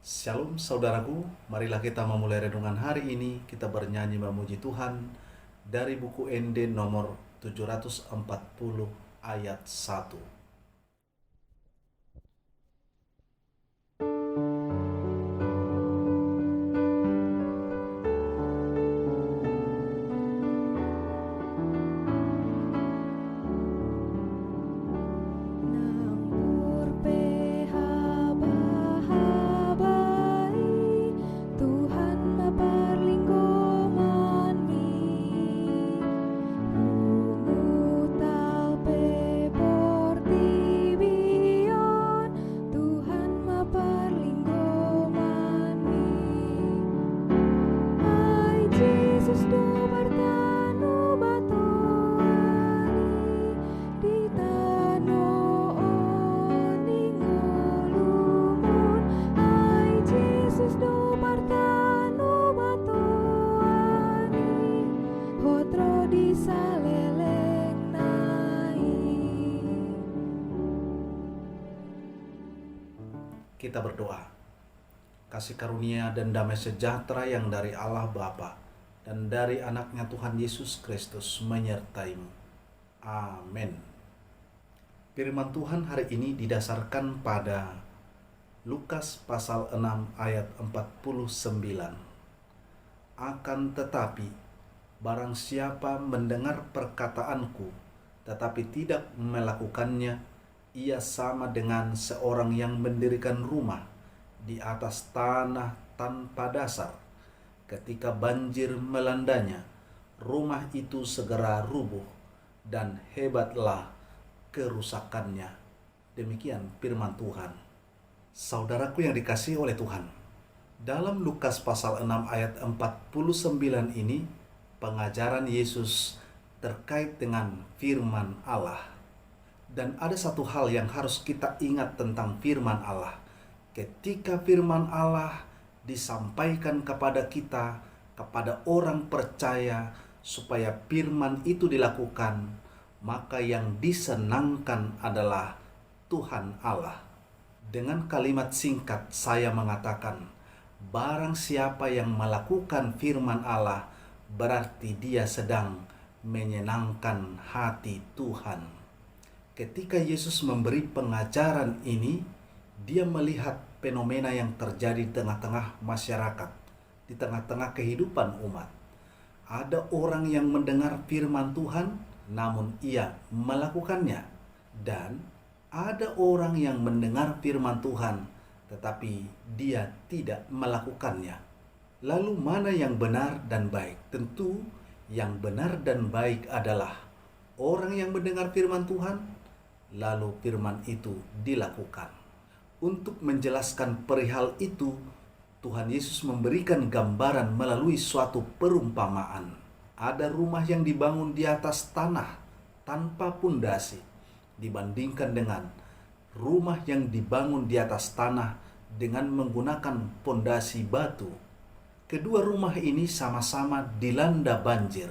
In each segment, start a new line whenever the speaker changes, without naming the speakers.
Shalom saudaraku, marilah kita memulai renungan hari ini. Kita bernyanyi memuji Tuhan dari buku ND nomor 740 ayat 1. Kita berdoa. Kasih karunia dan damai sejahtera yang dari Allah Bapa dan dari anaknya Tuhan Yesus Kristus menyertaimu. Amin. Firman Tuhan hari ini didasarkan pada Lukas pasal 6 ayat 49. Akan tetapi, barang siapa mendengar perkataanku tetapi tidak melakukannya, ia sama dengan seorang yang mendirikan rumah di atas tanah tanpa dasar. Ketika banjir melandanya, rumah itu segera rubuh dan hebatlah kerusakannya. Demikian firman Tuhan. Saudaraku yang dikasihi oleh Tuhan, dalam Lukas pasal 6 ayat 49 ini, pengajaran Yesus terkait dengan firman Allah. Dan ada satu hal yang harus kita ingat tentang firman Allah. Ketika firman Allah disampaikan kepada kita, kepada orang percaya, supaya firman itu dilakukan, maka yang disenangkan adalah Tuhan Allah. Dengan kalimat singkat saya mengatakan, barang siapa yang melakukan firman Allah, berarti dia sedang menyenangkan hati Tuhan. Ketika Yesus memberi pengajaran ini, dia melihat fenomena yang terjadi di tengah-tengah masyarakat, di tengah-tengah kehidupan umat. Ada orang yang mendengar firman Tuhan, namun ia melakukannya. Dan ada orang yang mendengar firman Tuhan, tetapi dia tidak melakukannya. Lalu mana yang benar dan baik? Tentu yang benar dan baik adalah orang yang mendengar firman Tuhan, lalu firman itu dilakukan. Untuk menjelaskan perihal itu, Tuhan Yesus memberikan gambaran melalui suatu perumpamaan. Ada rumah yang dibangun di atas tanah tanpa pondasi, dibandingkan dengan rumah yang dibangun di atas tanah dengan menggunakan pondasi batu. Kedua rumah ini sama-sama dilanda banjir.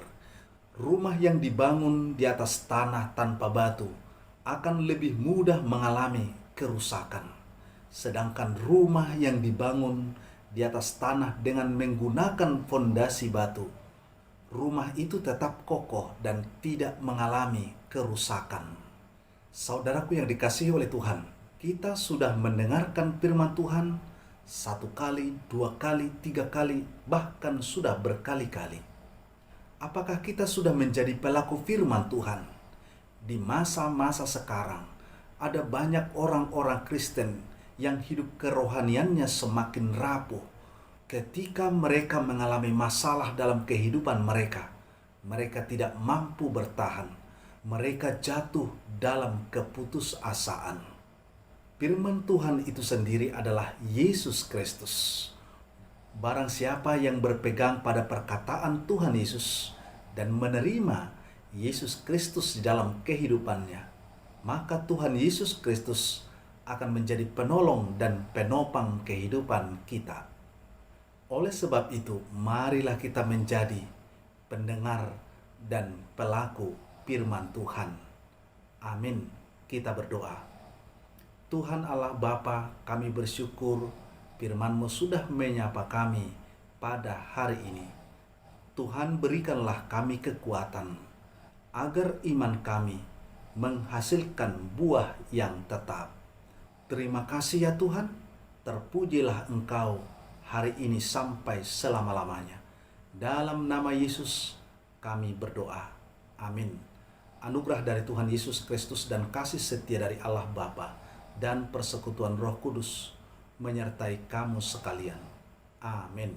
Rumah yang dibangun di atas tanah tanpa batu akan lebih mudah mengalami kerusakan. Sedangkan rumah yang dibangun di atas tanah dengan menggunakan fondasi batu, rumah itu tetap kokoh dan tidak mengalami kerusakan. Saudaraku yang dikasihi oleh Tuhan, kita sudah mendengarkan firman Tuhan 1 kali, 2 kali, 3 kali, bahkan sudah berkali-kali. Apakah kita sudah menjadi pelaku firman Tuhan? Di masa-masa sekarang, ada banyak orang-orang Kristen yang hidup kerohaniannya semakin rapuh. Ketika mereka mengalami masalah dalam kehidupan mereka, mereka tidak mampu bertahan. Mereka jatuh dalam keputusasaan. Firman Tuhan itu sendiri adalah Yesus Kristus. Barang siapa yang berpegang pada perkataan Tuhan Yesus dan menerima Yesus Kristus di dalam kehidupannya, maka Tuhan Yesus Kristus akan menjadi penolong dan penopang kehidupan kita. Oleh sebab itu, marilah kita menjadi pendengar dan pelaku firman Tuhan. Amin. Kita berdoa. Tuhan Allah Bapa, kami bersyukur Firman-Mu sudah menyapa kami pada hari ini. Tuhan, berikanlah kami kekuatan agar iman kami menghasilkan buah yang tetap. Terima kasih ya Tuhan, terpujilah Engkau hari ini sampai selama-lamanya. Dalam nama Yesus kami berdoa. Amin. Anugerah dari Tuhan Yesus Kristus dan kasih setia dari Allah Bapa dan persekutuan Roh Kudus menyertai kamu sekalian. Amin.